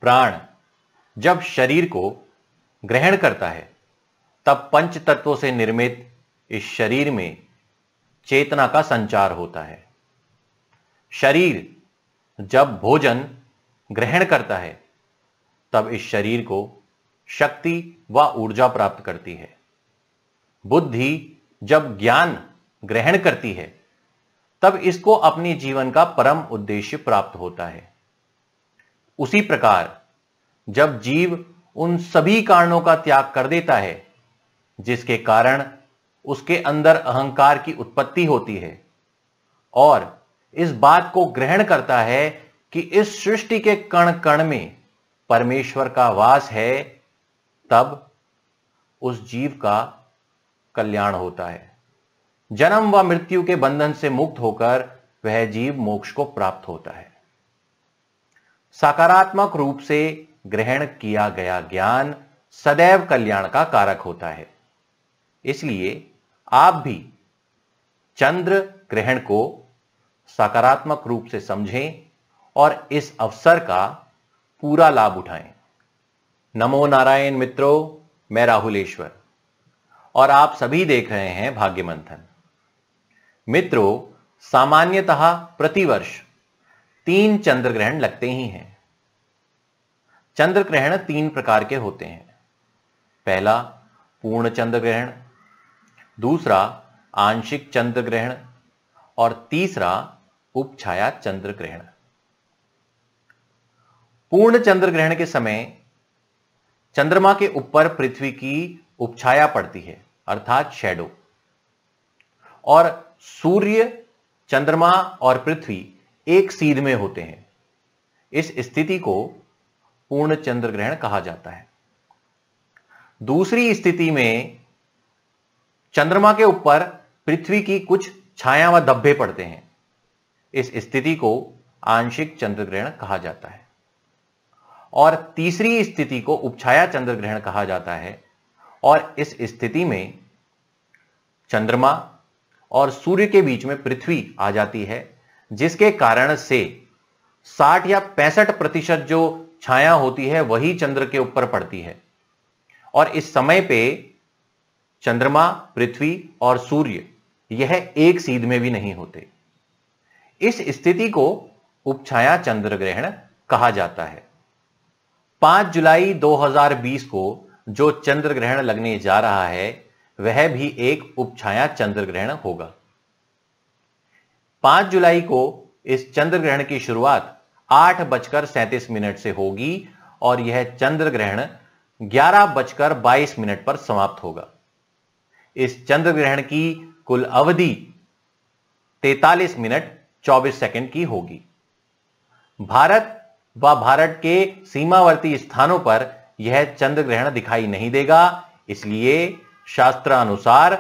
प्राण जब शरीर को ग्रहण करता है तब पंच तत्वों से निर्मित इस शरीर में चेतना का संचार होता है। शरीर जब भोजन ग्रहण करता है तब इस शरीर को शक्ति व ऊर्जा प्राप्त करती है। बुद्धि जब ज्ञान ग्रहण करती है तब इसको अपने जीवन का परम उद्देश्य प्राप्त होता है। उसी प्रकार जब जीव उन सभी कारणों का त्याग कर देता है जिसके कारण उसके अंदर अहंकार की उत्पत्ति होती है और इस बात को ग्रहण करता है कि इस सृष्टि के कण कण में परमेश्वर का वास है, तब उस जीव का कल्याण होता है। जन्म व मृत्यु के बंधन से मुक्त होकर वह जीव मोक्ष को प्राप्त होता है। सकारात्मक रूप से ग्रहण किया गया ज्ञान सदैव कल्याण का कारक होता है। इसलिए आप भी चंद्र ग्रहण को सकारात्मक रूप से समझें और इस अवसर का पूरा लाभ उठाएं। नमो नारायण मित्रों, मैं राहुलेश्वर और आप सभी देख रहे हैं भाग्य मंथन। मित्रों, सामान्यतः प्रतिवर्ष 3 चंद्र ग्रहण लगते ही हैं। चंद्र ग्रहण 3 प्रकार के होते हैं। पहला पूर्ण चंद्र ग्रहण, दूसरा आंशिक चंद्र ग्रहण और तीसरा उपछाया चंद्र ग्रहण। पूर्ण चंद्र ग्रहण के समय चंद्रमा के ऊपर पृथ्वी की उपछाया पड़ती है अर्थात शैडो, और सूर्य, चंद्रमा और पृथ्वी एक सीध में होते हैं। इस स्थिति को पूर्ण चंद्र ग्रहण कहा जाता है। दूसरी स्थिति में चंद्रमा के ऊपर पृथ्वी की कुछ छाया व धब्बे पड़ते हैं। इस स्थिति को आंशिक चंद्र ग्रहण कहा जाता है। और तीसरी स्थिति को उपछाया चंद्र ग्रहण कहा जाता है और इस स्थिति में चंद्रमा और सूर्य के बीच में पृथ्वी आ जाती है, जिसके कारण से 60 या 65% जो छाया होती है वही चंद्र के ऊपर पड़ती है और इस समय पे चंद्रमा, पृथ्वी और सूर्य यह एक सीध में भी नहीं होते। इस स्थिति को उपछाया चंद्र ग्रहण कहा जाता है। 5 जुलाई 2020 को जो चंद्र ग्रहण लगने जा रहा है वह भी एक उपछाया चंद्र ग्रहण होगा। 5 जुलाई को इस चंद्र ग्रहण की शुरुआत 8:37 से होगी और यह चंद्र ग्रहण 11:22 पर समाप्त होगा। इस चंद्र ग्रहण की कुल अवधि 43 मिनट 24 सेकंड की होगी। भारत व भारत के सीमावर्ती स्थानों पर यह चंद्र ग्रहण दिखाई नहीं देगा, इसलिए शास्त्रानुसार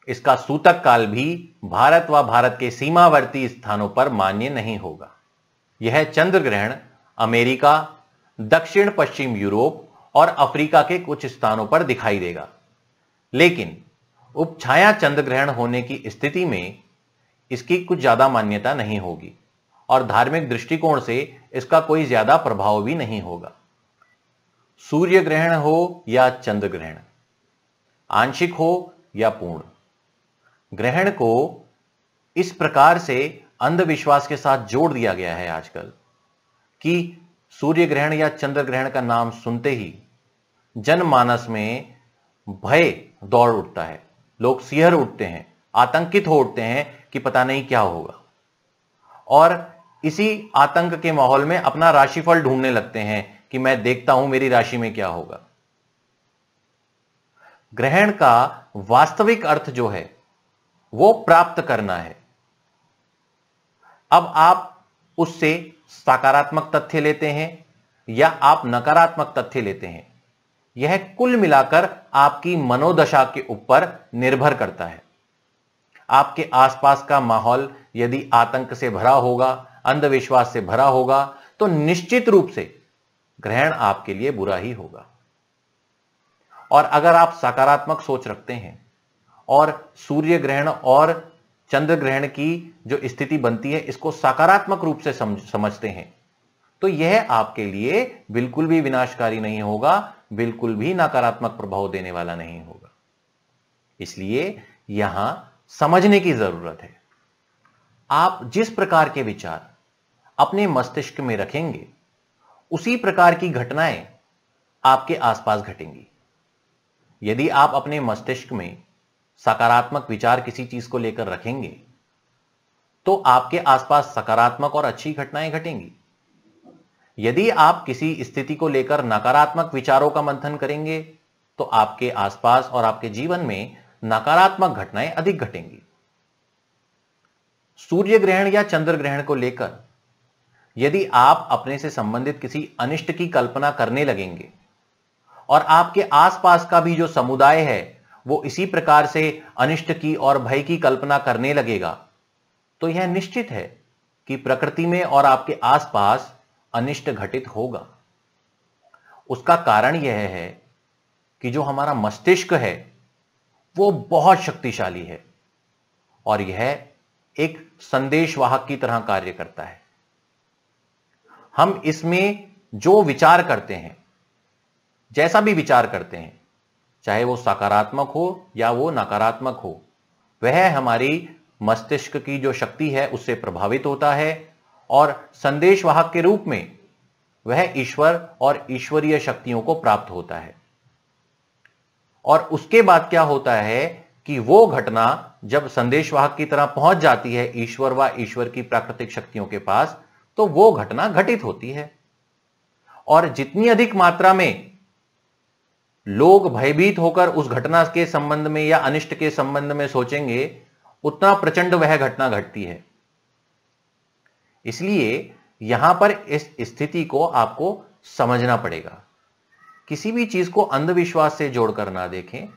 इसका सूतक काल भी भारत व भारत के सीमावर्ती स्थानों पर मान्य नहीं होगा। यह चंद्र ग्रहण अमेरिका, दक्षिण पश्चिम यूरोप और अफ्रीका के कुछ स्थानों पर दिखाई देगा, लेकिन उपछाया चंद्र ग्रहण होने की स्थिति में इसकी कुछ ज्यादा मान्यता नहीं होगी और धार्मिक दृष्टिकोण से इसका कोई ज्यादा प्रभाव भी नहीं होगा। सूर्य ग्रहण हो या चंद्र ग्रहण, आंशिक हो या पूर्ण, ग्रहण को इस प्रकार से अंधविश्वास के साथ जोड़ दिया गया है आजकल कि सूर्य ग्रहण या चंद्र ग्रहण का नाम सुनते ही जनमानस में भय दौड़ उठता है। लोग सिहर उठते हैं, आतंकित हो उठते हैं कि पता नहीं क्या होगा और इसी आतंक के माहौल में अपना राशिफल ढूंढने लगते हैं कि मैं देखता हूं मेरी राशि में क्या होगा। ग्रहण का वास्तविक अर्थ जो है वो प्राप्त करना है। अब आप उससे सकारात्मक तथ्य लेते हैं या आप नकारात्मक तथ्य लेते हैं, यह कुल मिलाकर आपकी मनोदशा के ऊपर निर्भर करता है। आपके आसपास का माहौल यदि आतंक से भरा होगा, अंधविश्वास से भरा होगा, तो निश्चित रूप से ग्रहण आपके लिए बुरा ही होगा। और अगर आप सकारात्मक सोच रखते हैं और सूर्य ग्रहण और चंद्र ग्रहण की जो स्थिति बनती है इसको सकारात्मक रूप से समझते हैं, तो यह आपके लिए बिल्कुल भी विनाशकारी नहीं होगा, बिल्कुल भी नकारात्मक प्रभाव देने वाला नहीं होगा। इसलिए यहां समझने की जरूरत है। आप जिस प्रकार के विचार अपने मस्तिष्क में रखेंगे, उसी प्रकार की घटनाएं आपके आसपास घटेंगी। यदि आप अपने मस्तिष्क में सकारात्मक विचार किसी चीज को लेकर रखेंगे, तो आपके आसपास सकारात्मक और अच्छी घटनाएं घटेंगी। यदि आप किसी स्थिति को लेकर नकारात्मक विचारों का मंथन करेंगे, तो आपके आसपास और आपके जीवन में नकारात्मक घटनाएं अधिक घटेंगी। सूर्य ग्रहण या चंद्र ग्रहण को लेकर यदि आप अपने से संबंधित किसी अनिष्ट की कल्पना करने लगेंगे और आपके आसपास का भी जो समुदाय है वो इसी प्रकार से अनिष्ट की और भय की कल्पना करने लगेगा, तो यह निश्चित है कि प्रकृति में और आपके आसपास अनिष्ट घटित होगा। उसका कारण यह है कि जो हमारा मस्तिष्क है वो बहुत शक्तिशाली है और यह एक संदेशवाहक की तरह कार्य करता है। हम इसमें जो विचार करते हैं, जैसा भी विचार करते हैं, चाहे वो सकारात्मक हो या वो नकारात्मक हो, वह हमारी मस्तिष्क की जो शक्ति है उससे प्रभावित होता है और संदेशवाहक के रूप में वह ईश्वर और ईश्वरीय शक्तियों को प्राप्त होता है। और उसके बाद क्या होता है कि वो घटना जब संदेशवाहक की तरह पहुंच जाती है ईश्वर व ईश्वर की प्राकृतिक शक्तियों के पास, तो वो घटना घटित होती है। और जितनी अधिक मात्रा में लोग भयभीत होकर उस घटना के संबंध में या अनिष्ट के संबंध में सोचेंगे, उतना प्रचंड वह घटना घटती है। इसलिए यहां पर इस स्थिति को आपको समझना पड़ेगा। किसी भी चीज को अंधविश्वास से जोड़कर ना देखें,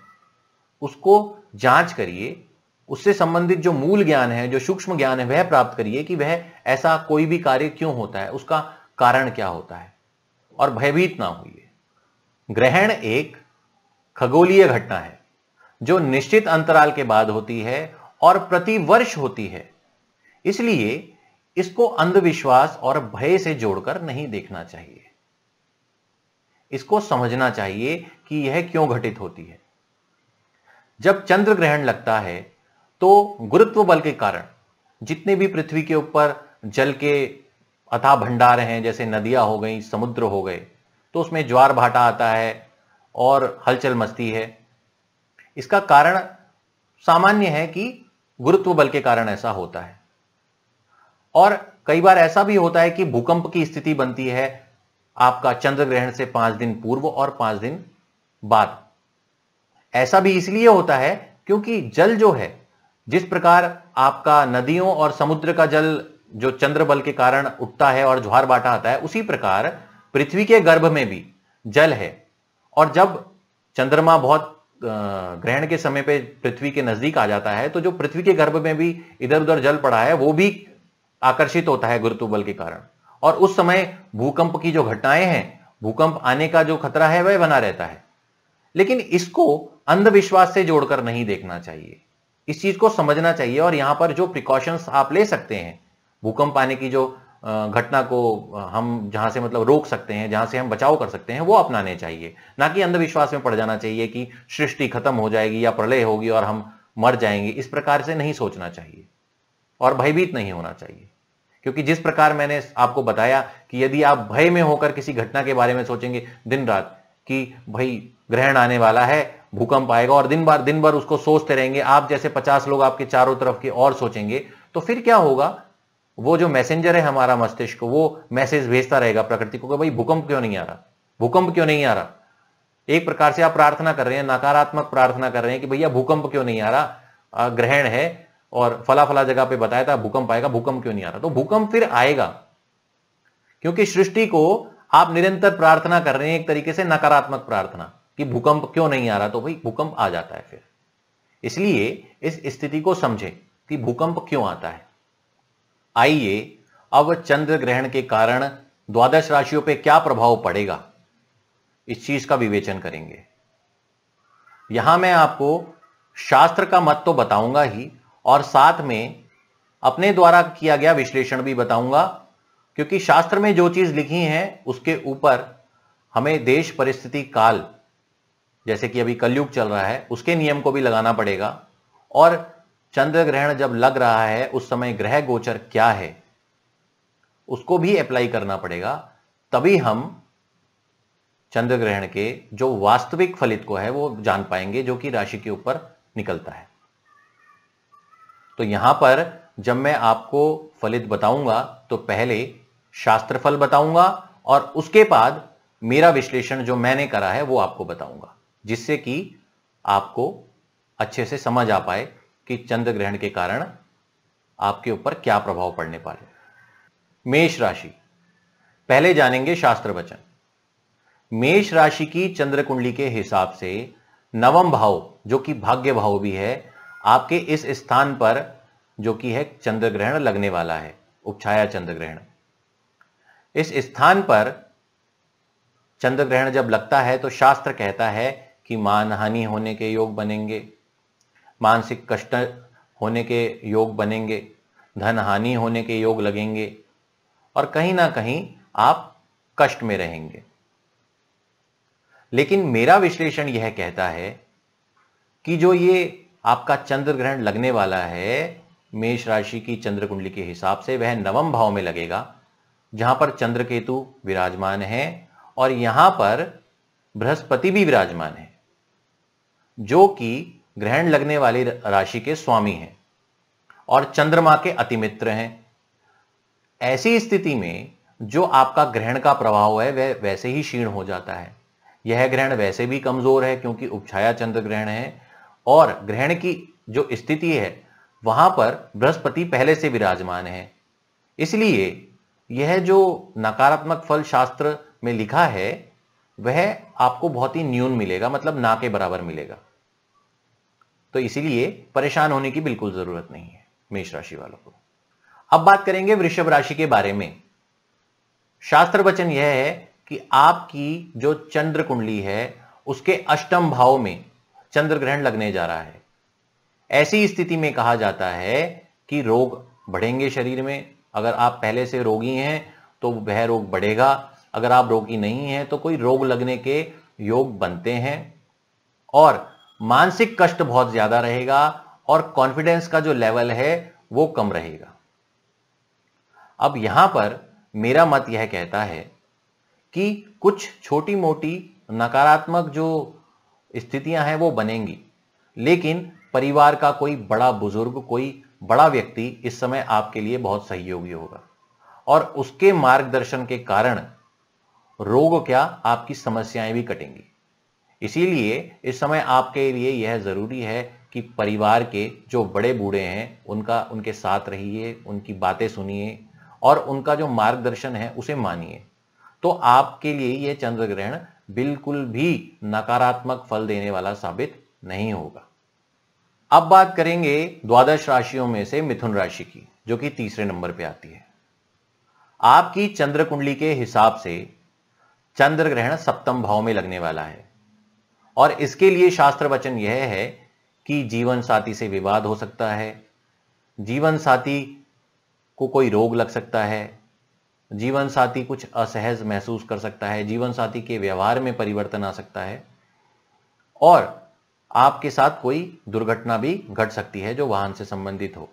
उसको जांच करिए, उससे संबंधित जो मूल ज्ञान है, जो सूक्ष्म ज्ञान है, वह प्राप्त करिए कि वह ऐसा कोई भी कार्य क्यों होता है, उसका कारण क्या होता है, और भयभीत ना होइए। ग्रहण एक खगोलीय घटना है जो निश्चित अंतराल के बाद होती है और प्रति वर्ष होती है। इसलिए इसको अंधविश्वास और भय से जोड़कर नहीं देखना चाहिए। इसको समझना चाहिए कि यह क्यों घटित होती है। जब चंद्र ग्रहण लगता है तो गुरुत्व बल के कारण जितने भी पृथ्वी के ऊपर जल के अथाह भंडार हैं, जैसे नदियां हो गई, समुद्र हो गए, तो उसमें ज्वार भाटा आता है और हलचल मचती है। इसका कारण सामान्य है कि गुरुत्व बल के कारण ऐसा होता है। और कई बार ऐसा भी होता है कि भूकंप की स्थिति बनती है आपका चंद्र ग्रहण से 5 दिन पूर्व और 5 दिन बाद। ऐसा भी इसलिए होता है क्योंकि जल जो है, जिस प्रकार आपका नदियों और समुद्र का जल जो चंद्र बल के कारण उठता है और ज्वार भाटा आता है, उसी प्रकार पृथ्वी के गर्भ में भी जल है। और जब चंद्रमा बहुत ग्रहण के समय पे पृथ्वी के नजदीक आ जाता है, तो जो पृथ्वी के गर्भ में भी इधर उधर जल पड़ा है वो भी आकर्षित होता है गुरुत्व बल के कारण, और उस समय भूकंप की जो घटनाएं हैं, भूकंप आने का जो खतरा है वह बना रहता है। लेकिन इसको अंधविश्वास से जोड़कर नहीं देखना चाहिए, इस चीज को समझना चाहिए। और यहां पर जो प्रिकॉशंस आप ले सकते हैं, भूकंप आने की जो घटना को हम जहां से मतलब रोक सकते हैं, जहां से हम बचाव कर सकते हैं, वो अपनाने चाहिए। ना कि अंधविश्वास में पड़ जाना चाहिए कि सृष्टि खत्म हो जाएगी या प्रलय होगी और हम मर जाएंगे। इस प्रकार से नहीं सोचना चाहिए और भयभीत नहीं होना चाहिए। क्योंकि जिस प्रकार मैंने आपको बताया कि यदि आप भय में होकर किसी घटना के बारे में सोचेंगे दिन रात कि भाई ग्रहण आने वाला है, भूकंप आएगा, और दिन भर उसको सोचते रहेंगे, आप जैसे 50 लोग आपके चारों तरफ के और सोचेंगे, तो फिर क्या होगा? वो जो मैसेंजर है हमारा मस्तिष्क, वो मैसेज भेजता रहेगा प्रकृति को कि भाई भूकंप क्यों नहीं आ रहा, भूकंप क्यों नहीं आ रहा। एक प्रकार से आप प्रार्थना कर रहे हैं, नकारात्मक प्रार्थना कर रहे हैं कि भैया भूकंप क्यों नहीं आ रहा, ग्रहण है और फला फला जगह पे बताया था भूकंप आएगा, भूकंप क्यों नहीं आ रहा। तो भूकंप फिर आएगा, क्योंकि सृष्टि को आप निरंतर प्रार्थना कर रहे हैं, एक तरीके से नकारात्मक प्रार्थना कि भूकंप क्यों नहीं आ रहा, तो भाई भूकंप आ जाता है फिर। इसलिए इस स्थिति को समझें कि भूकंप क्यों आता है। आइए अब चंद्र ग्रहण के कारण द्वादश राशियों पे क्या प्रभाव पड़ेगा, इस चीज का विवेचन करेंगे। यहां मैं आपको शास्त्र का मत तो बताऊंगा ही, और साथ में अपने द्वारा किया गया विश्लेषण भी बताऊंगा, क्योंकि शास्त्र में जो चीज लिखी है उसके ऊपर हमें देश परिस्थिति काल, जैसे कि अभी कलयुग चल रहा है, उसके नियम को भी लगाना पड़ेगा। और चंद्र ग्रहण जब लग रहा है उस समय ग्रह गोचर क्या है उसको भी अप्लाई करना पड़ेगा, तभी हम चंद्र ग्रहण के जो वास्तविक फलित को है वो जान पाएंगे, जो कि राशि के ऊपर निकलता है। तो यहां पर जब मैं आपको फलित बताऊंगा तो पहले शास्त्रफल बताऊंगा और उसके बाद मेरा विश्लेषण जो मैंने करा है वो आपको बताऊंगा, जिससे कि आपको अच्छे से समझ आ पाए कि चंद्र ग्रहण के कारण आपके ऊपर क्या प्रभाव पड़ने वाले। मेष राशि, पहले जानेंगे शास्त्र वचन। मेष राशि की चंद्र कुंडली के हिसाब से नवम भाव, जो कि भाग्य भाव भी है, आपके इस स्थान पर जो कि है चंद्र ग्रहण लगने वाला है, उपछाया चंद्र ग्रहण। इस स्थान पर चंद्र ग्रहण जब लगता है तो शास्त्र कहता है कि मानहानि होने के योग बनेंगे, मानसिक कष्ट होने के योग बनेंगे, धन हानि होने के योग लगेंगे और कहीं ना कहीं आप कष्ट में रहेंगे। लेकिन मेरा विश्लेषण यह कहता है कि जो ये आपका चंद्र ग्रहण लगने वाला है मेष राशि की चंद्र कुंडली के हिसाब से, वह नवम भाव में लगेगा, जहां पर चंद्र केतु विराजमान है और यहां पर बृहस्पति भी विराजमान है, जो कि ग्रहण लगने वाली राशि के स्वामी हैं और चंद्रमा के अतिमित्र हैं। ऐसी स्थिति में जो आपका ग्रहण का प्रभाव है वह वैसे ही क्षीण हो जाता है। यह ग्रहण वैसे भी कमजोर है क्योंकि उपछाया चंद्र ग्रहण है और ग्रहण की जो स्थिति है वहां पर बृहस्पति पहले से विराजमान है। इसलिए यह जो नकारात्मक फल शास्त्र में लिखा है वह आपको बहुत ही न्यून मिलेगा, मतलब ना के बराबर मिलेगा। तो इसीलिए परेशान होने की बिल्कुल जरूरत नहीं है मेष राशि वालों को। अब बात करेंगे वृषभ राशि के बारे में। शास्त्र वचन यह है कि आपकी जो चंद्र कुंडली है उसके अष्टम भाव में चंद्र ग्रहण लगने जा रहा है। ऐसी स्थिति में कहा जाता है कि रोग बढ़ेंगे शरीर में। अगर आप पहले से रोगी हैं तो वह रोग बढ़ेगा, अगर आप रोगी नहीं हैं तो कोई रोग लगने के योग बनते हैं और मानसिक कष्ट बहुत ज्यादा रहेगा और कॉन्फिडेंस का जो लेवल है वो कम रहेगा। अब यहां पर मेरा मत यह कहता है कि कुछ छोटी मोटी नकारात्मक जो स्थितियां हैं वो बनेंगी, लेकिन परिवार का कोई बड़ा बुजुर्ग, कोई बड़ा व्यक्ति इस समय आपके लिए बहुत सहयोगी होगा और उसके मार्गदर्शन के कारण रोग क्या आपकी समस्याएं भी कटेंगी। इसीलिए इस समय आपके लिए यह जरूरी है कि परिवार के जो बड़े बूढ़े हैं उनके साथ रहिए, उनकी बातें सुनिए और उनका जो मार्गदर्शन है उसे मानिए। तो आपके लिए यह चंद्र ग्रहण बिल्कुल भी नकारात्मक फल देने वाला साबित नहीं होगा। अब बात करेंगे द्वादश राशियों में से मिथुन राशि की, जो कि तीसरे नंबर पे आती है। आपकी चंद्र कुंडली के हिसाब से चंद्र ग्रहण सप्तम भाव में लगने वाला है और इसके लिए शास्त्र वचन यह है कि जीवन साथी से विवाद हो सकता है, जीवन साथी को कोई रोग लग सकता है, जीवन साथी कुछ असहज महसूस कर सकता है, जीवन साथी के व्यवहार में परिवर्तन आ सकता है और आपके साथ कोई दुर्घटना भी घट सकती है जो वाहन से संबंधित हो।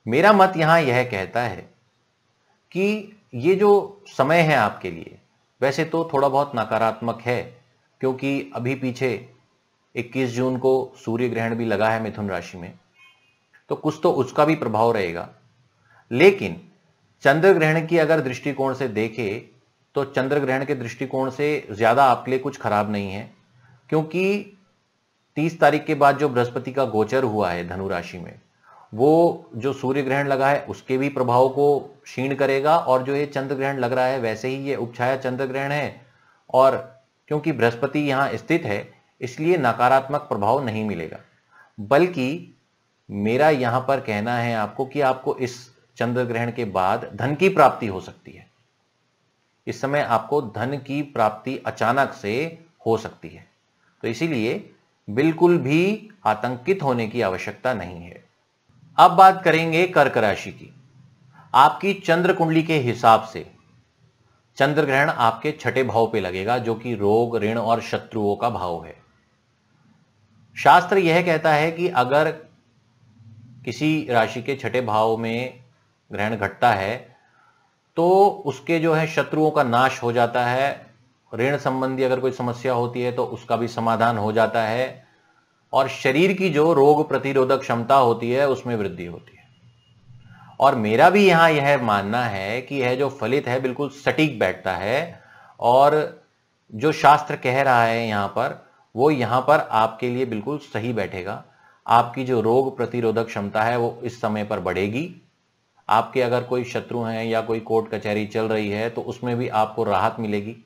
मेरा मत यहां यह कहता है कि ये जो समय है आपके लिए वैसे तो थोड़ा बहुत नकारात्मक है, क्योंकि अभी पीछे 21 जून को सूर्य ग्रहण भी लगा है मिथुन राशि में, तो कुछ तो उसका भी प्रभाव रहेगा। लेकिन चंद्र ग्रहण की अगर दृष्टिकोण से देखें तो चंद्र ग्रहण के दृष्टिकोण से ज्यादा आपके लिए कुछ खराब नहीं है, क्योंकि 30 तारीख के बाद जो बृहस्पति का गोचर हुआ है धनु राशि में, वो जो सूर्य ग्रहण लगा है उसके भी प्रभाव को क्षीण करेगा और जो ये चंद्र ग्रहण लग रहा है वैसे ही ये उपछाया चंद्र ग्रहण है और क्योंकि बृहस्पति यहां स्थित है इसलिए नकारात्मक प्रभाव नहीं मिलेगा। बल्कि मेरा यहां पर कहना है आपको कि आपको इस चंद्र ग्रहण के बाद धन की प्राप्ति हो सकती है। इस समय आपको धन की प्राप्ति अचानक से हो सकती है, तो इसीलिए बिल्कुल भी आतंकित होने की आवश्यकता नहीं है। अब बात करेंगे कर्क राशि की। आपकी चंद्र कुंडली के हिसाब से चंद्र ग्रहण आपके छठे भाव पे लगेगा, जो कि रोग, ऋण और शत्रुओं का भाव है। शास्त्र यह कहता है कि अगर किसी राशि के छठे भाव में ग्रहण घटता है तो उसके जो है शत्रुओं का नाश हो जाता है, ऋण संबंधी अगर कोई समस्या होती है तो उसका भी समाधान हो जाता है, और शरीर की जो रोग प्रतिरोधक क्षमता होती है उसमें वृद्धि होती है। और मेरा भी यहां यह मानना है कि यह जो फलित है बिल्कुल सटीक बैठता है, और जो शास्त्र कह रहा है यहां पर वो यहां पर आपके लिए बिल्कुल सही बैठेगा। आपकी जो रोग प्रतिरोधक क्षमता है वो इस समय पर बढ़ेगी। आपके अगर कोई शत्रु हैं या कोई कोर्ट कचहरी चल रही है तो उसमें भी आपको राहत मिलेगी,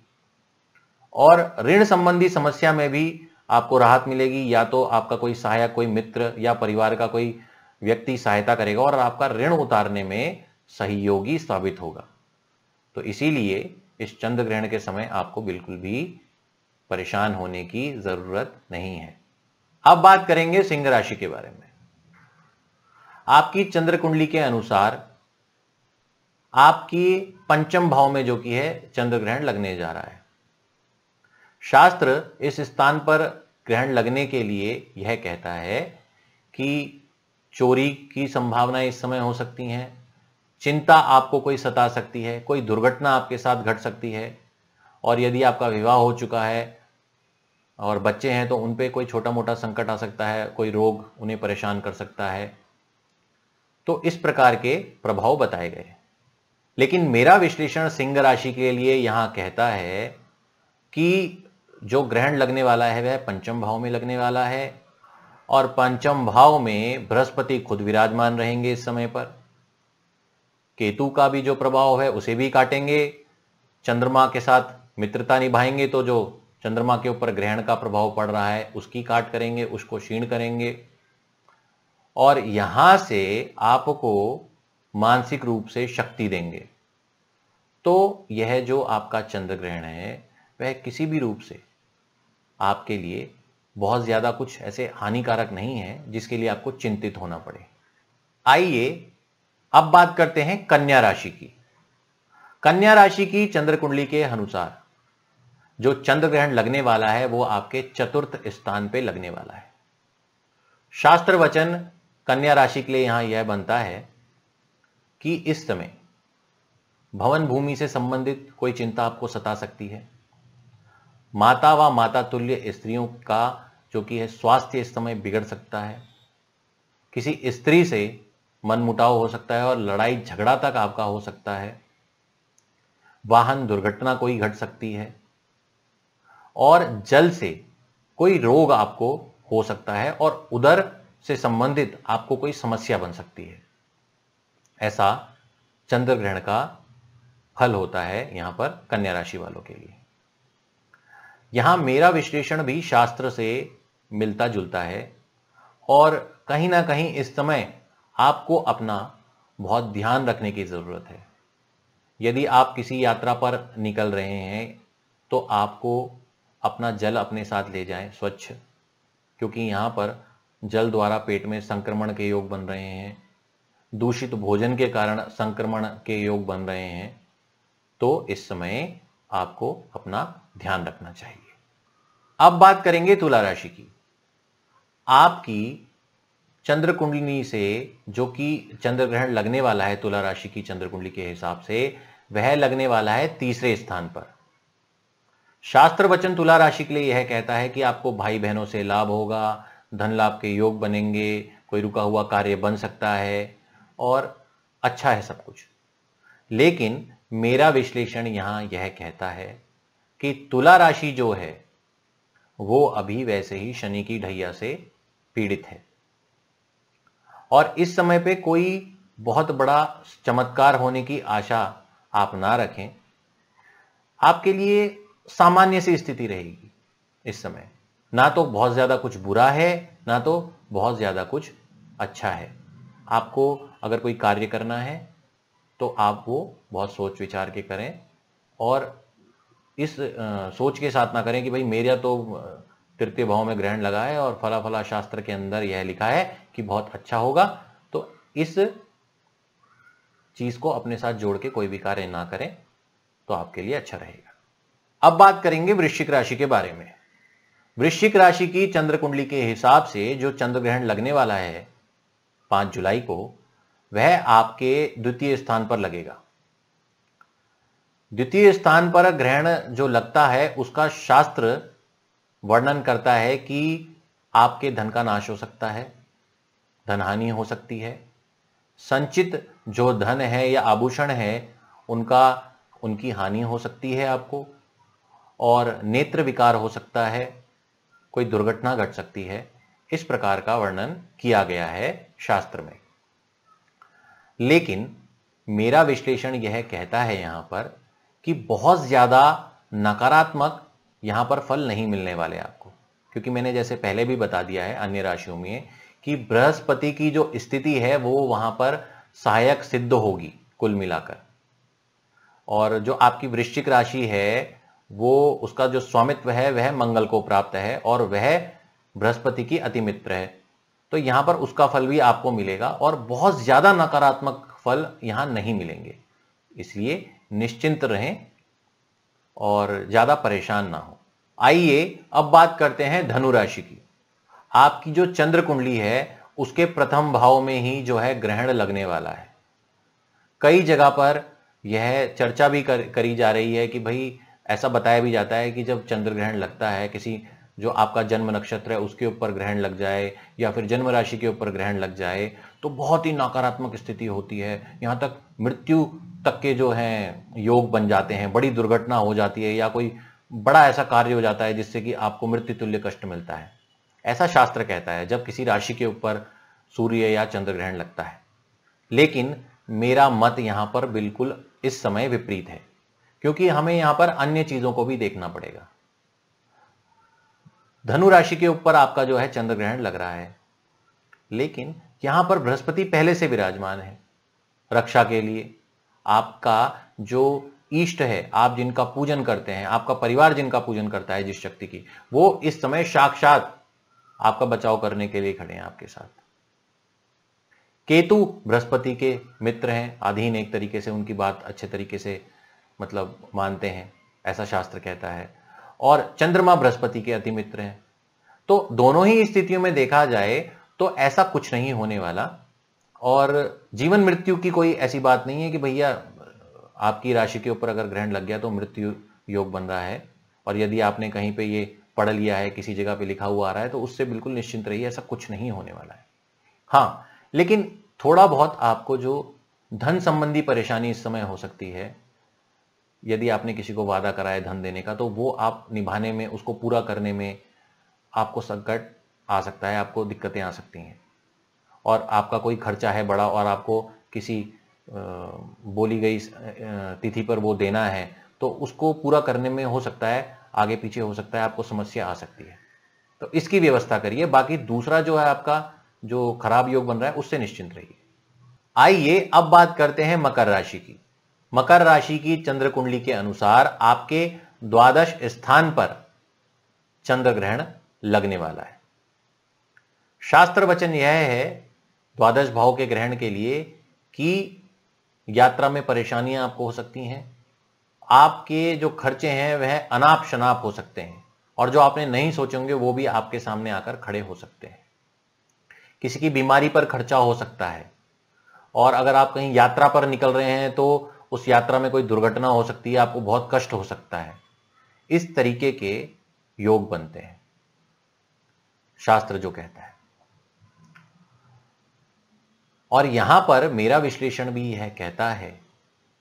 और ऋण संबंधी समस्या में भी आपको राहत मिलेगी। या तो आपका कोई सहायक, कोई मित्र या परिवार का कोई व्यक्ति सहायता करेगा और आपका ऋण उतारने में सहयोगी साबित होगा। तो इसीलिए इस चंद्र ग्रहण के समय आपको बिल्कुल भी परेशान होने की जरूरत नहीं है। अब बात करेंगे सिंह राशि के बारे में। आपकी चंद्र कुंडली के अनुसार आपकी पंचम भाव में जो कि है चंद्र ग्रहण लगने जा रहा है। शास्त्र इस स्थान पर ग्रहण लगने के लिए यह कहता है कि चोरी की संभावनाएं इस समय हो सकती हैं, चिंता आपको कोई सता सकती है, कोई दुर्घटना आपके साथ घट सकती है, और यदि आपका विवाह हो चुका है और बच्चे हैं तो उन पे कोई छोटा मोटा संकट आ सकता है, कोई रोग उन्हें परेशान कर सकता है। तो इस प्रकार के प्रभाव बताए गए। लेकिन मेरा विश्लेषण सिंह राशि के लिए यहां कहता है कि जो ग्रहण लगने वाला है वह पंचम भाव में लगने वाला है, और पंचम भाव में बृहस्पति खुद विराजमान रहेंगे इस समय पर। केतु का भी जो प्रभाव है उसे भी काटेंगे, चंद्रमा के साथ मित्रता निभाएंगे तो जो चंद्रमा के ऊपर ग्रहण का प्रभाव पड़ रहा है उसकी काट करेंगे, उसको क्षीण करेंगे, और यहां से आपको मानसिक रूप से शक्ति देंगे। तो यह जो आपका चंद्र ग्रहण है वह किसी भी रूप से आपके लिए बहुत ज्यादा कुछ ऐसे हानिकारक नहीं है जिसके लिए आपको चिंतित होना पड़े। आइए अब बात करते हैं कन्या राशि की। कन्या राशि की चंद्र कुंडली के अनुसार जो चंद्र ग्रहण लगने वाला है वो आपके चतुर्थ स्थान पे लगने वाला है। शास्त्र वचन कन्या राशि के लिए यहां यह बनता है कि इस समय भवन भूमि से संबंधित कोई चिंता आपको सता सकती है। माता व माता तुल्य स्त्रियों का जो कि है स्वास्थ्य इस समय बिगड़ सकता है। किसी स्त्री से मनमुटाव हो सकता है और लड़ाई झगड़ा तक आपका हो सकता है। वाहन दुर्घटना कोई घट सकती है, और जल से कोई रोग आपको हो सकता है, और उदर से संबंधित आपको कोई समस्या बन सकती है। ऐसा चंद्र ग्रहण का फल होता है यहां पर कन्या राशि वालों के लिए। यहां मेरा विश्लेषण भी शास्त्र से मिलता जुलता है, और कहीं ना कहीं इस समय आपको अपना बहुत ध्यान रखने की जरूरत है। यदि आप किसी यात्रा पर निकल रहे हैं तो आपको अपना जल अपने साथ ले जाएं स्वच्छ, क्योंकि यहां पर जल द्वारा पेट में संक्रमण के योग बन रहे हैं, दूषित भोजन के कारण संक्रमण के योग बन रहे हैं। तो इस समय आपको अपना ध्यान रखना चाहिए। अब बात करेंगे तुला राशि की। आपकी चंद्र कुंडली से जो कि चंद्र ग्रहण लगने वाला है तुला राशि की चंद्र कुंडली के हिसाब से, वह लगने वाला है तीसरे स्थान पर। शास्त्र वचन तुला राशि के लिए यह कहता है कि आपको भाई बहनों से लाभ होगा, धन लाभ के योग बनेंगे, कोई रुका हुआ कार्य बन सकता है, और अच्छा है सब कुछ। लेकिन मेरा विश्लेषण यहां यह कहता है कि तुला राशि जो है वो अभी वैसे ही शनि की ढैया से पीड़ित है, और इस समय पे कोई बहुत बड़ा चमत्कार होने की आशा आप ना रखें। आपके लिए सामान्य सी स्थिति रहेगी इस समय। ना तो बहुत ज्यादा कुछ बुरा है, ना तो बहुत ज्यादा कुछ अच्छा है। आपको अगर कोई कार्य करना है तो आप वो बहुत सोच विचार के करें, और इस सोच के साथ ना करें कि भाई मेरा तो तृतीय भाव में ग्रहण लगा है और फला फला शास्त्र के अंदर यह लिखा है कि बहुत अच्छा होगा। तो इस चीज को अपने साथ जोड़ के कोई भी कार्य ना करें तो आपके लिए अच्छा रहेगा। अब बात करेंगे वृश्चिक राशि के बारे में। वृश्चिक राशि की चंद्र कुंडली के हिसाब से जो चंद्र ग्रहण लगने वाला है 5 जुलाई को, वह आपके द्वितीय स्थान पर लगेगा। द्वितीय स्थान पर ग्रहण जो लगता है उसका शास्त्र वर्णन करता है कि आपके धन का नाश हो सकता है, धनहानि हो सकती है, संचित जो धन है या आभूषण है उनकी हानि हो सकती है आपको, और नेत्र विकार हो सकता है, कोई दुर्घटना घट सकती है। इस प्रकार का वर्णन किया गया है शास्त्र में। लेकिन मेरा विश्लेषण यह कहता है यहां पर कि बहुत ज्यादा नकारात्मक यहां पर फल नहीं मिलने वाले आपको, क्योंकि मैंने जैसे पहले भी बता दिया है अन्य राशियों में कि बृहस्पति की जो स्थिति है वो वहां पर सहायक सिद्ध होगी कुल मिलाकर। और जो आपकी वृश्चिक राशि है वो उसका जो स्वामित्व है वह मंगल को प्राप्त है और वह बृहस्पति की अति मित्र है, तो यहां पर उसका फल भी आपको मिलेगा और बहुत ज्यादा नकारात्मक फल यहां नहीं मिलेंगे। इसलिए निश्चिंत रहें और ज्यादा परेशान ना हो। आइए अब बात करते हैं धनु राशि की। आपकी जो चंद्र कुंडली है उसके प्रथम भाव में ही जो है ग्रहण लगने वाला है। कई जगह पर यह चर्चा भी करी जा रही है कि भाई ऐसा बताया भी जाता है कि जब चंद्र ग्रहण लगता है, किसी जो आपका जन्म नक्षत्र है उसके ऊपर ग्रहण लग जाए या फिर जन्म राशि के ऊपर ग्रहण लग जाए तो बहुत ही नकारात्मक स्थिति होती है, यहां तक मृत्यु तक के जो हैं योग बन जाते हैं, बड़ी दुर्घटना हो जाती है या कोई बड़ा ऐसा कार्य हो जाता है जिससे कि आपको मृत्यु तुल्य कष्ट मिलता है। ऐसा शास्त्र कहता है जब किसी राशि के ऊपर सूर्य या चंद्र ग्रहण लगता है। लेकिन मेरा मत यहां पर बिल्कुल इस समय विपरीत है, क्योंकि हमें यहां पर अन्य चीजों को भी देखना पड़ेगा। धनु राशि के ऊपर आपका जो है चंद्र ग्रहण लग रहा है, लेकिन यहां पर बृहस्पति पहले से विराजमान है रक्षा के लिए। आपका जो इष्ट है, आप जिनका पूजन करते हैं, आपका परिवार जिनका पूजन करता है जिस शक्ति की, वो इस समय साक्षात आपका बचाव करने के लिए खड़े हैं आपके साथ। केतु बृहस्पति के मित्र हैं, अधीन एक तरीके से, उनकी बात अच्छे तरीके से मतलब मानते हैं, ऐसा शास्त्र कहता है। और चंद्रमा बृहस्पति के अति मित्र हैं। तो दोनों ही स्थितियों में देखा जाए तो ऐसा कुछ नहीं होने वाला, और जीवन मृत्यु की कोई ऐसी बात नहीं है कि भैया आपकी राशि के ऊपर अगर ग्रहण लग गया तो मृत्यु योग बन रहा है, और यदि आपने कहीं पे ये पढ़ लिया है, किसी जगह पे लिखा हुआ आ रहा है, तो उससे बिल्कुल निश्चिंत रहिए, ऐसा कुछ नहीं होने वाला है। हाँ, लेकिन थोड़ा बहुत आपको जो धन संबंधी परेशानी इस समय हो सकती है, यदि आपने किसी को वादा करा है धन देने का, तो वो आप निभाने में, उसको पूरा करने में आपको संकट आ सकता है, आपको दिक्कतें आ सकती हैं। और आपका कोई खर्चा है बड़ा और आपको किसी बोली गई तिथि पर वो देना है, तो उसको पूरा करने में हो सकता है आगे पीछे हो सकता है आपको समस्या आ सकती है, तो इसकी व्यवस्था करिए। बाकी दूसरा जो है आपका जो खराब योग बन रहा है उससे निश्चिंत रहिए। आइए अब बात करते हैं मकर राशि की। मकर राशि की चंद्र कुंडली के अनुसार आपके द्वादश स्थान पर चंद्र ग्रहण लगने वाला है। शास्त्र वचन यह है द्वादश भाव के ग्रहण के लिए कि यात्रा में परेशानियां आपको हो सकती हैं, आपके जो खर्चे हैं वह अनाप शनाप हो सकते हैं, और जो आपने नहीं सोचे होंगे वो भी आपके सामने आकर खड़े हो सकते हैं। किसी की बीमारी पर खर्चा हो सकता है, और अगर आप कहीं यात्रा पर निकल रहे हैं तो उस यात्रा में कोई दुर्घटना हो सकती है, आपको बहुत कष्ट हो सकता है। इस तरीके के योग बनते हैं शास्त्र जो कहता है। और यहां पर मेरा विश्लेषण भी यह कहता है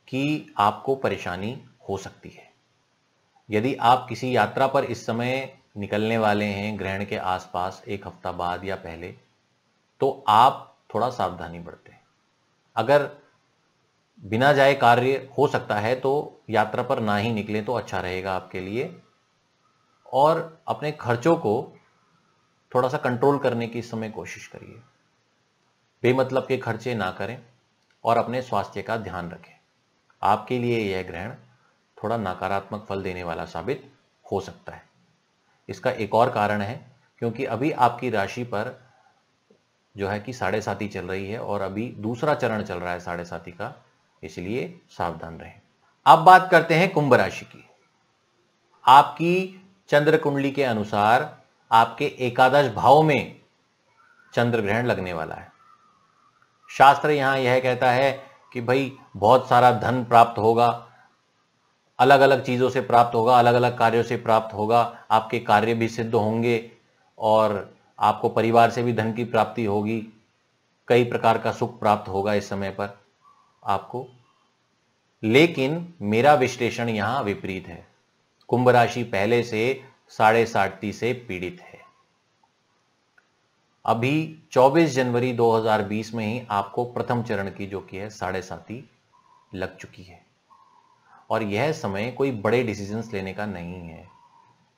कि आपको परेशानी हो सकती है। यदि आप किसी यात्रा पर इस समय निकलने वाले हैं ग्रहण के आसपास, एक हफ्ता बाद या पहले, तो आप थोड़ा सावधानी बरतें। अगर बिना जाए कार्य हो सकता है तो यात्रा पर ना ही निकलें तो अच्छा रहेगा आपके लिए। और अपने खर्चों को थोड़ा सा कंट्रोल करने की इस समय कोशिश करिए, बेमतलब के खर्चे ना करें और अपने स्वास्थ्य का ध्यान रखें। आपके लिए यह ग्रहण थोड़ा नकारात्मक फल देने वाला साबित हो सकता है। इसका एक और कारण है क्योंकि अभी आपकी राशि पर जो है कि 7.5 चल रही है, और अभी दूसरा चरण चल रहा है 7.5 का, इसलिए सावधान रहें। अब बात करते हैं कुंभ राशि की। आपकी चंद्र कुंडली के अनुसार आपके एकादश भाव में चंद्र ग्रहण लगने वाला है। शास्त्र यहां यह कहता है कि भाई बहुत सारा धन प्राप्त होगा, अलग अलग चीजों से प्राप्त होगा, अलग अलग कार्यों से प्राप्त होगा, आपके कार्य भी सिद्ध होंगे और आपको परिवार से भी धन की प्राप्ति होगी, कई प्रकार का सुख प्राप्त होगा इस समय पर आपको। लेकिन मेरा विश्लेषण यहां विपरीत है। कुंभ राशि पहले से 60 से पीड़ित है। अभी 24 जनवरी 2020 में ही आपको प्रथम चरण की जो कि है 7.5 लग चुकी है और यह समय कोई बड़े डिसीजंस लेने का नहीं है।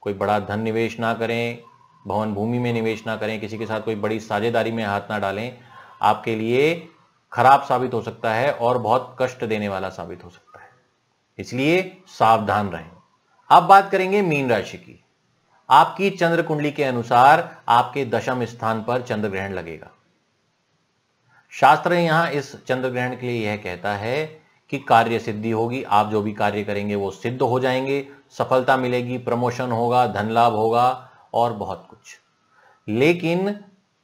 कोई बड़ा धन निवेश ना करें, भवन भूमि में निवेश ना करें, किसी के साथ कोई बड़ी साझेदारी में हाथ ना डालें, आपके लिए खराब साबित हो सकता है और बहुत कष्ट देने वाला साबित हो सकता है, इसलिए सावधान रहें। अब बात करेंगे मीन राशि की। आपकी चंद्र कुंडली के अनुसार आपके दशम स्थान पर चंद्र ग्रहण लगेगा। शास्त्र यहां इस चंद्र ग्रहण के लिए यह कहता है कि कार्य सिद्धि होगी, आप जो भी कार्य करेंगे वो सिद्ध हो जाएंगे, सफलता मिलेगी, प्रमोशन होगा, धन लाभ होगा और बहुत कुछ। लेकिन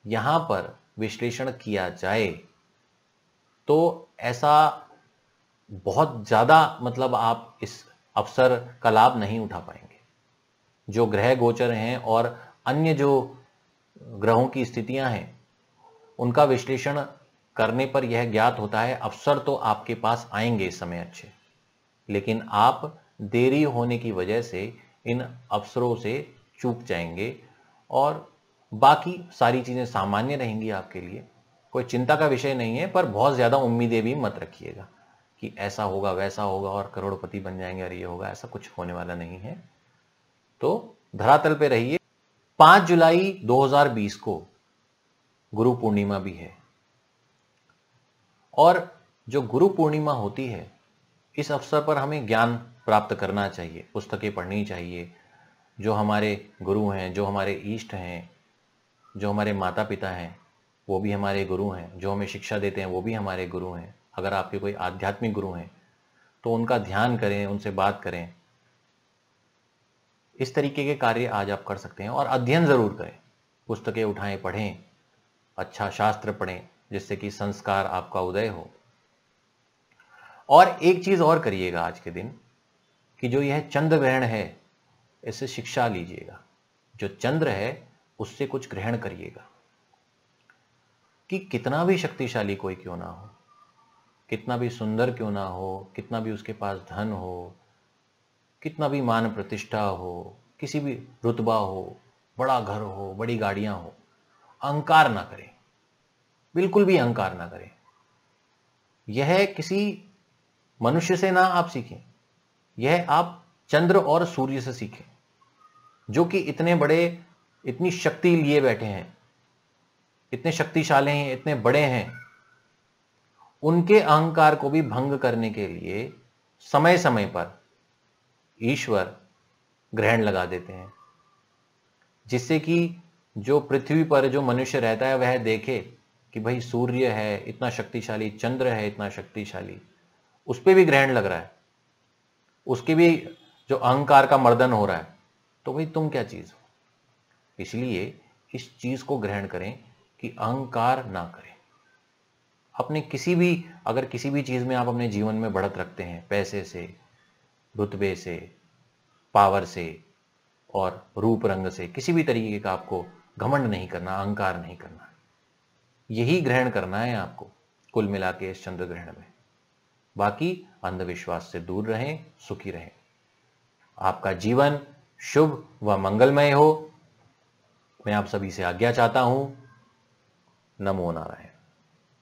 यहां पर विश्लेषण किया जाए तो ऐसा बहुत ज्यादा मतलब आप इस अवसर का लाभ नहीं उठा पाएंगे। जो ग्रह गोचर हैं और अन्य जो ग्रहों की स्थितियां हैं उनका विश्लेषण करने पर यह ज्ञात होता है अवसर तो आपके पास आएंगे इस समय अच्छे, लेकिन आप देरी होने की वजह से इन अवसरों से चूक जाएंगे और बाकी सारी चीजें सामान्य रहेंगी आपके लिए। कोई चिंता का विषय नहीं है, पर बहुत ज्यादा उम्मीदें भी मत रखिएगा कि ऐसा होगा वैसा होगा और करोड़पति बन जाएंगे और ये होगा, ऐसा कुछ होने वाला नहीं है। तो धरातल पे रहिए। 5 जुलाई 2020 को गुरु पूर्णिमा भी है और जो गुरु पूर्णिमा होती है इस अवसर पर हमें ज्ञान प्राप्त करना चाहिए, पुस्तकें पढ़नी चाहिए। जो हमारे गुरु हैं, जो हमारे इष्ट हैं, जो हमारे माता पिता हैं वो भी हमारे गुरु हैं, जो हमें शिक्षा देते हैं वो भी हमारे गुरु हैं। अगर आपके कोई आध्यात्मिक गुरु हैं तो उनका ध्यान करें, उनसे बात करें। इस तरीके के कार्य आज आप कर सकते हैं और अध्ययन जरूर करें, पुस्तकें उठाएं, पढ़ें, अच्छा शास्त्र पढ़ें जिससे कि संस्कार आपका उदय हो। और एक चीज और करिएगा आज के दिन कि जो यह चंद्र ग्रहण है इससे शिक्षा लीजिएगा। जो चंद्र है उससे कुछ ग्रहण करिएगा कि कितना भी शक्तिशाली कोई क्यों ना हो, कितना भी सुंदर क्यों ना हो, कितना भी उसके पास धन हो, कितना भी मान प्रतिष्ठा हो, किसी भी रुतबा हो, बड़ा घर हो, बड़ी गाड़ियां हो, अहंकार ना करें, बिल्कुल भी अहंकार ना करें। यह किसी मनुष्य से ना आप सीखें, यह आप चंद्र और सूर्य से सीखें जो कि इतने बड़े, इतनी शक्ति लिए बैठे हैं, इतने शक्तिशाली हैं, इतने बड़े हैं। उनके अहंकार को भी भंग करने के लिए समय समय पर ईश्वर ग्रहण लगा देते हैं जिससे कि जो पृथ्वी पर जो मनुष्य रहता है वह देखे कि भाई सूर्य है इतना शक्तिशाली, चंद्र है इतना शक्तिशाली, उस पर भी ग्रहण लग रहा है, उसके भी जो अहंकार का मर्दन हो रहा है, तो भाई तुम क्या चीज हो। इसलिए इस चीज को ग्रहण करें कि अहंकार ना करें। अपने किसी भी, अगर किसी भी चीज में आप अपने जीवन में बढ़त रखते हैं, पैसे से, रुतबे से, पावर से और रूप रंग से, किसी भी तरीके का आपको घमंड नहीं करना, अहंकार नहीं करना। यही ग्रहण करना है आपको कुल मिला के इस चंद्र ग्रहण में। बाकी अंधविश्वास से दूर रहें, सुखी रहें। आपका जीवन शुभ व मंगलमय हो। मैं आप सभी से आज्ञा चाहता हूं। नमो नारायण।